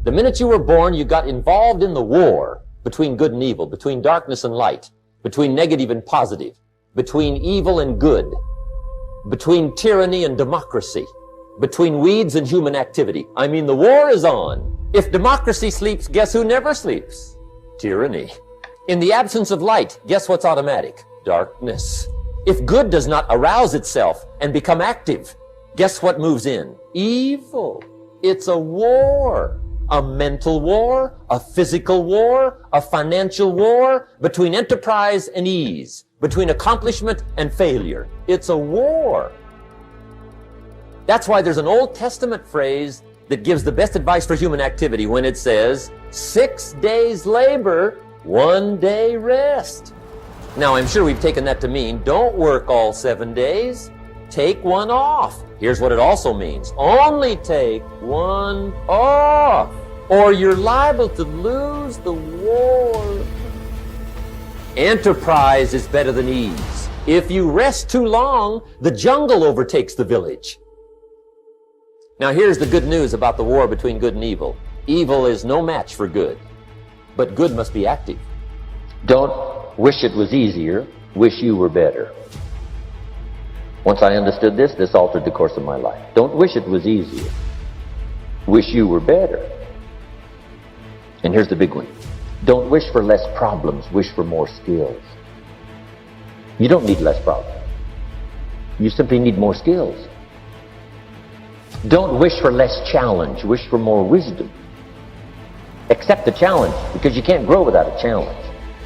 The minute you were born, you got involved in the war between good and evil, between darkness and light, between negative and positive, between evil and good, between tyranny and democracy, between weeds and human activity. I mean, the war is on. If democracy sleeps, guess who never sleeps? Tyranny. In the absence of light, guess what's automatic? Darkness. If good does not arouse itself and become active, guess what moves in? Evil. It's a war. A mental war, a physical war, a financial war, between enterprise and ease, between accomplishment and failure. It's a war. That's why there's an Old Testament phrase that gives the best advice for human activity when it says, 6 days labor, 1 day rest. Now, I'm sure we've taken that to mean, don't work all 7 days, take one off. Here's what it also means, only take one off, or you're liable to lose the war. Enterprise is better than ease. If you rest too long, the jungle overtakes the village. Now here's the good news about the war between good and evil. Evil is no match for good, but good must be active. Don't wish it was easier, wish you were better. Once I understood this, this altered the course of my life. Don't wish it was easier, wish you were better. And here's the big one. Don't wish for less problems, wish for more skills. You don't need less problems. You simply need more skills. Don't wish for less challenge, wish for more wisdom. Accept the challenge, because you can't grow without a challenge.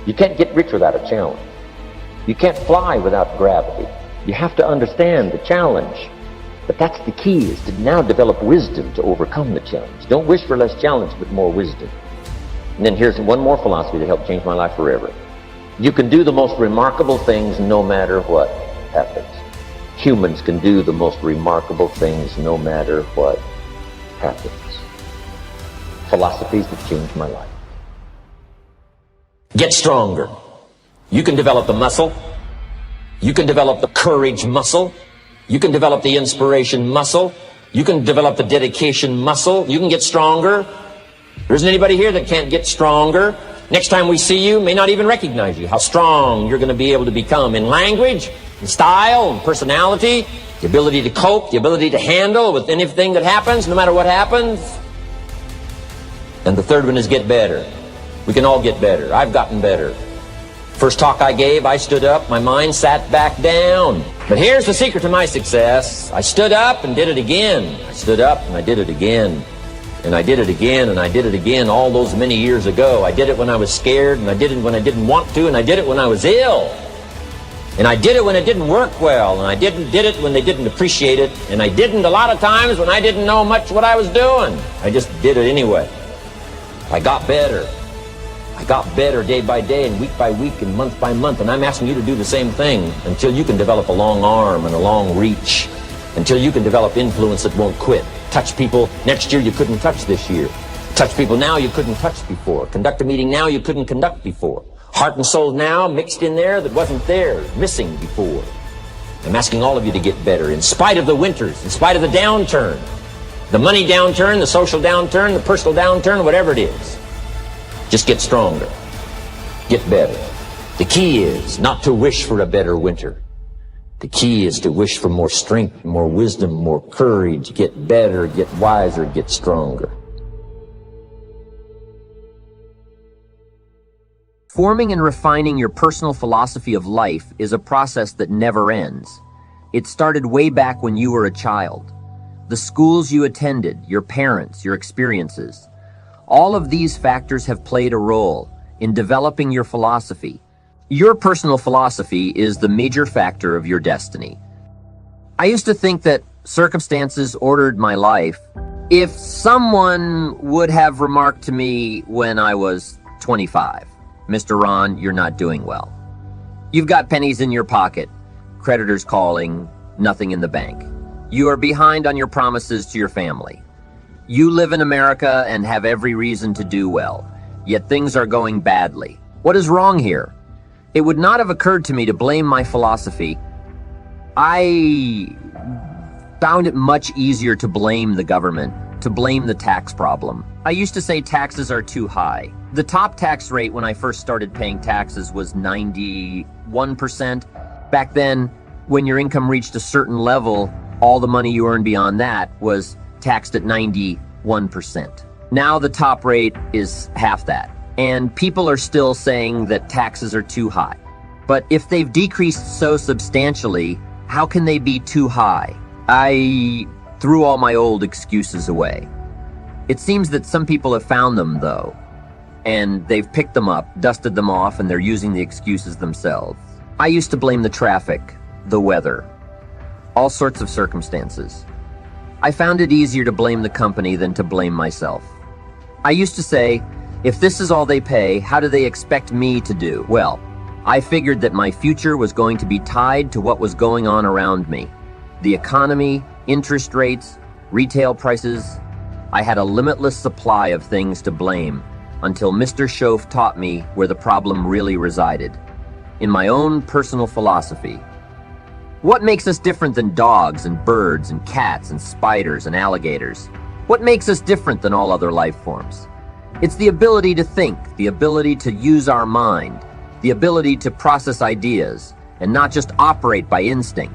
You can't get rich without a challenge. You can't fly without gravity. You have to understand the challenge. But that's the key, is to now develop wisdom to overcome the challenge. Don't wish for less challenge, but more wisdom. And then here's one more philosophy that helped change my life forever. You can do the most remarkable things no matter what happens. Humans can do the most remarkable things no matter what happens. Philosophies that changed my life. Get stronger. You can develop the muscle. You can develop the courage muscle. You can develop the inspiration muscle. You can develop the dedication muscle. You can get stronger. There isn't anybody here that can't get stronger. Next time we see you, may not even recognize you. How strong you're going to be able to become in language, in style, in personality, the ability to cope, the ability to handle with anything that happens, no matter what happens. And the third one is get better. We can all get better. I've gotten better. First talk I gave, I stood up, my mind sat back down. But here's the secret to my success. I stood up and did it again. I stood up and I did it again. And I did it again, and I did it again all those many years ago. I did it when I was scared, and I did it when I didn't want to, and I did it when I was ill. And I did it when it didn't work well, and I did it when they didn't appreciate it, and I didn't a lot of times when I didn't know much what I was doing. I just did it anyway. I got better. I got better day by day and week by week and month by month, and I'm asking you to do the same thing until you can develop a long arm and a long reach, until you can develop influence that won't quit. Touch people next year you couldn't touch this year. Touch people now you couldn't touch before. Conduct a meeting now you couldn't conduct before. Heart and soul now mixed in there that wasn't there, missing before. I'm asking all of you to get better in spite of the winters, in spite of the downturn. The money downturn, the social downturn, the personal downturn, whatever it is. Just get stronger. Get better. The key is not to wish for a better winter. The key is to wish for more strength, more wisdom, more courage, get better, get wiser, get stronger. Forming and refining your personal philosophy of life is a process that never ends. It started way back when you were a child. The schools you attended, your parents, your experiences. All of these factors have played a role in developing your philosophy. Your personal philosophy is the major factor of your destiny. I used to think that circumstances ordered my life. If someone would have remarked to me when I was 25, Mr. Rohn, you're not doing well. You've got pennies in your pocket, creditors calling, nothing in the bank. You are behind on your promises to your family. You live in America and have every reason to do well, yet things are going badly. What is wrong here? It would not have occurred to me to blame my philosophy. I found it much easier to blame the government, to blame the tax problem. I used to say taxes are too high. The top tax rate when I first started paying taxes was 91%. Back then, when your income reached a certain level, all the money you earned beyond that was taxed at 91%. Now the top rate is half that. And people are still saying that taxes are too high. But if they've decreased so substantially, how can they be too high? I threw all my old excuses away. It seems that some people have found them, though, and they've picked them up, dusted them off, and they're using the excuses themselves. I used to blame the traffic, the weather, all sorts of circumstances. I found it easier to blame the company than to blame myself. I used to say, if this is all they pay, how do they expect me to do? Well, I figured that my future was going to be tied to what was going on around me. The economy, interest rates, retail prices. I had a limitless supply of things to blame until Mr. Schoaf taught me where the problem really resided. In my own personal philosophy. What makes us different than dogs and birds and cats and spiders and alligators? What makes us different than all other life forms? It's the ability to think, the ability to use our mind, the ability to process ideas and not just operate by instinct.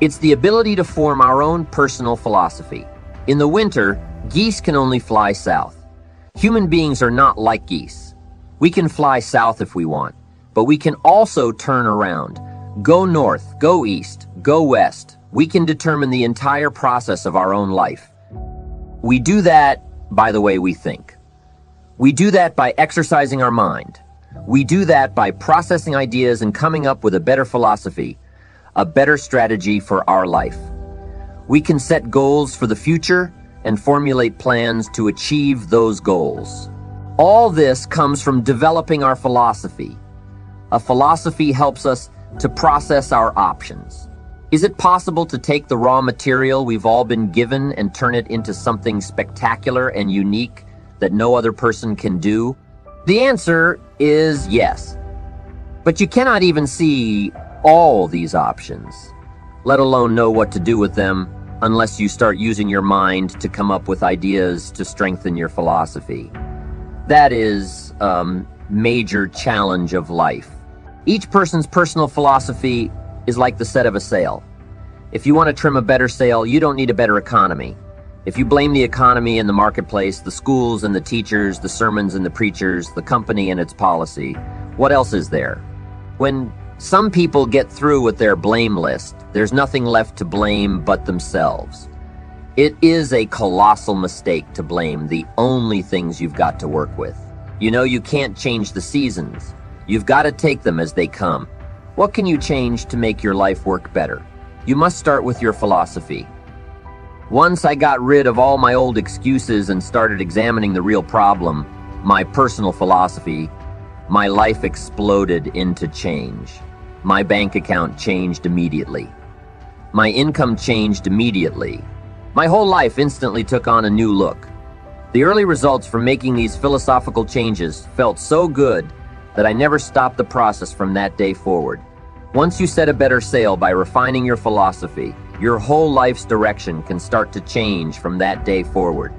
It's the ability to form our own personal philosophy. In the winter, geese can only fly south. Human beings are not like geese. We can fly south if we want, but we can also turn around. Go north, go east, go west. We can determine the entire process of our own life. We do that by the way we think. We do that by exercising our mind. We do that by processing ideas and coming up with a better philosophy, a better strategy for our life. We can set goals for the future and formulate plans to achieve those goals. All this comes from developing our philosophy. A philosophy helps us to process our options. Is it possible to take the raw material we've all been given and turn it into something spectacular and unique that no other person can do? The answer is yes. But you cannot even see all these options, let alone know what to do with them, unless you start using your mind to come up with ideas to strengthen your philosophy. That is a major challenge of life. Each person's personal philosophy is like the set of a sail. If you want to trim a better sail, you don't need a better economy. If you blame the economy and the marketplace, the schools and the teachers, the sermons and the preachers, the company and its policy, what else is there? When some people get through with their blame list, there's nothing left to blame but themselves. It is a colossal mistake to blame the only things you've got to work with. You know, you can't change the seasons. You've got to take them as they come. What can you change to make your life work better? You must start with your philosophy. Once I got rid of all my old excuses and started examining the real problem, my personal philosophy, my life exploded into change. My bank account changed immediately. My income changed immediately. My whole life instantly took on a new look. The early results from making these philosophical changes felt so good that I never stopped the process from that day forward. Once you set a better sail by refining your philosophy, your whole life's direction can start to change from that day forward.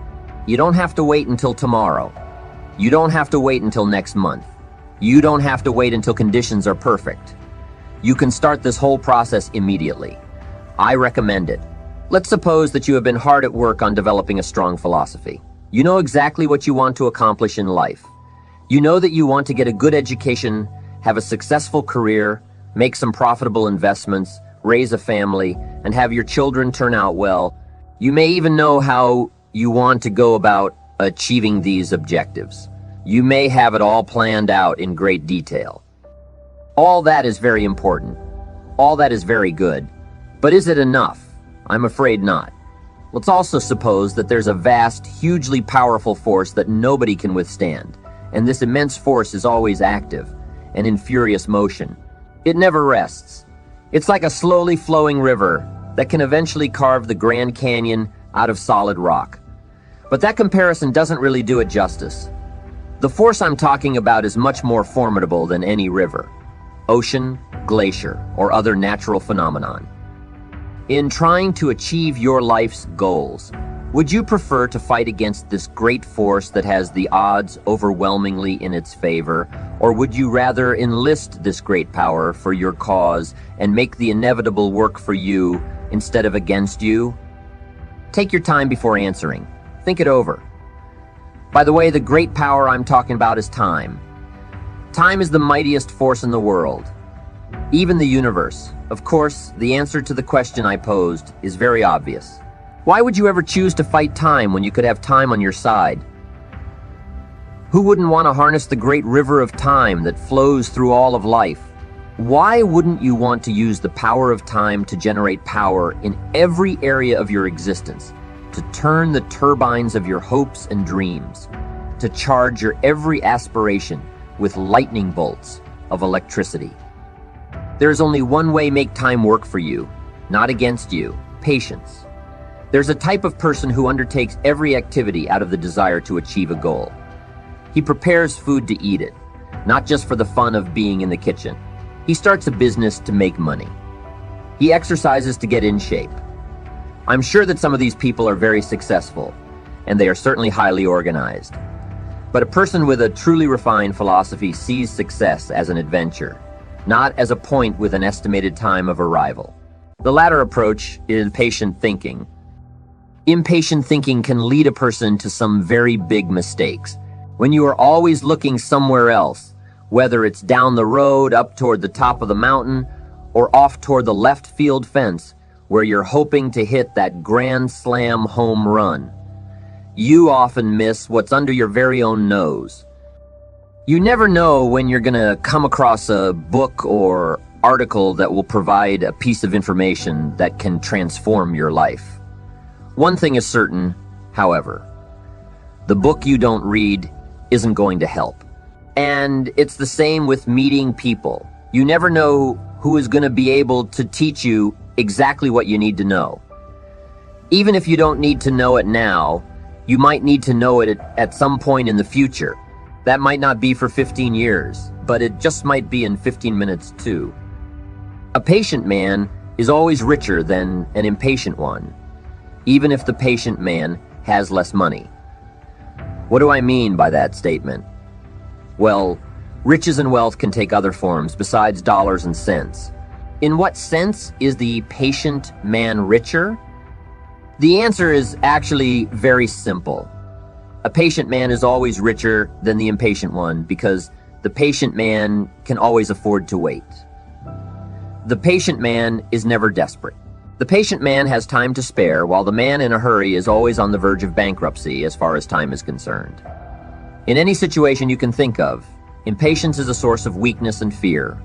You don't have to wait until tomorrow. You don't have to wait until next month. You don't have to wait until conditions are perfect. You can start this whole process immediately. I recommend it. Let's suppose that you have been hard at work on developing a strong philosophy. You know exactly what you want to accomplish in life. You know that you want to get a good education, have a successful career, make some profitable investments, raise a family, and have your children turn out well. You may even know how you want to go about achieving these objectives. You may have it all planned out in great detail. All that is very important. All that is very good. But is it enough? I'm afraid not. Let's also suppose that there's a vast, hugely powerful force that nobody can withstand, and this immense force is always active and in furious motion. It never rests. It's like a slowly flowing river that can eventually carve the Grand Canyon out of solid rock. But that comparison doesn't really do it justice. The force I'm talking about is much more formidable than any river, ocean, glacier, or other natural phenomenon. In trying to achieve your life's goals, Would you prefer to fight against this great force that has the odds overwhelmingly in its favor, or would you rather enlist this great power for your cause and make the inevitable work for you instead of against you? Take your time before answering. Think it over. By the way, the great power I'm talking about is time. Time is the mightiest force in the world, even the universe. Of course, the answer to the question I posed is very obvious. Why would you ever choose to fight time when you could have time on your side? Who wouldn't want to harness the great river of time that flows through all of life? Why wouldn't you want to use the power of time to generate power in every area of your existence, to turn the turbines of your hopes and dreams, to charge your every aspiration with lightning bolts of electricity? There is only one way to make time work for you, not against you: patience. There's a type of person who undertakes every activity out of the desire to achieve a goal. He prepares food to eat it, not just for the fun of being in the kitchen. He starts a business to make money. He exercises to get in shape. I'm sure that some of these people are very successful, and they are certainly highly organized. But a person with a truly refined philosophy sees success as an adventure, not as a point with an estimated time of arrival. The latter approach is impatient thinking. Impatient thinking can lead a person to some very big mistakes. When you are always looking somewhere else, whether it's down the road, up toward the top of the mountain, or off toward the left field fence, where you're hoping to hit that grand slam home run, you often miss what's under your very own nose. You never know when you're gonna come across a book or article that will provide a piece of information that can transform your life. One thing is certain, however: the book you don't read isn't going to help. And it's the same with meeting people. You never know who is going to be able to teach you exactly what you need to know. Even if you don't need to know it now, you might need to know it at some point in the future. That might not be for 15 years, but it just might be in 15 minutes too. A patient man is always richer than an impatient one, even if the patient man has less money. What do I mean by that statement? Well, riches and wealth can take other forms besides dollars and cents. In what sense is the patient man richer? The answer is actually very simple. A patient man is always richer than the impatient one because the patient man can always afford to wait. The patient man is never desperate. The patient man has time to spare, while the man in a hurry is always on the verge of bankruptcy as far as time is concerned. In any situation you can think of, impatience is a source of weakness and fear,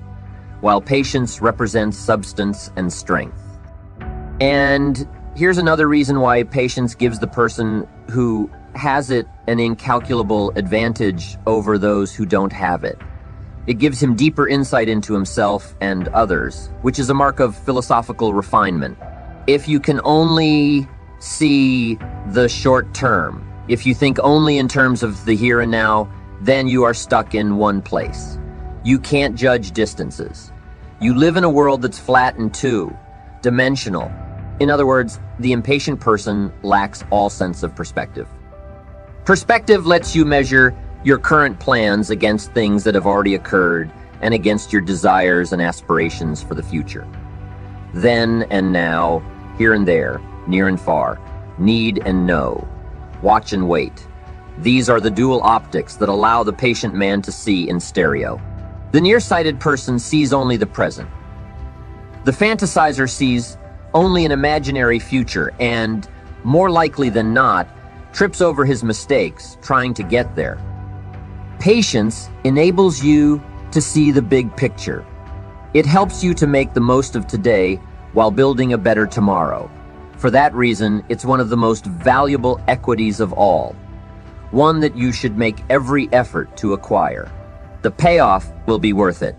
while patience represents substance and strength. And here's another reason why patience gives the person who has it an incalculable advantage over those who don't have it. It gives him deeper insight into himself and others, which is a mark of philosophical refinement. If you can only see the short term, if you think only in terms of the here and now, then you are stuck in one place. You can't judge distances. You live in a world that's flat and two-dimensional. In other words, the impatient person lacks all sense of perspective. Perspective lets you measure your current plans against things that have already occurred and against your desires and aspirations for the future. Then and now, here and there, near and far, need and know, watch and wait. These are the dual optics that allow the patient man to see in stereo. The nearsighted person sees only the present. The fantasizer sees only an imaginary future and, more likely than not, trips over his mistakes trying to get there. Patience enables you to see the big picture. It helps you to make the most of today while building a better tomorrow. For that reason, it's one of the most valuable equities of all, one that you should make every effort to acquire. The payoff will be worth it.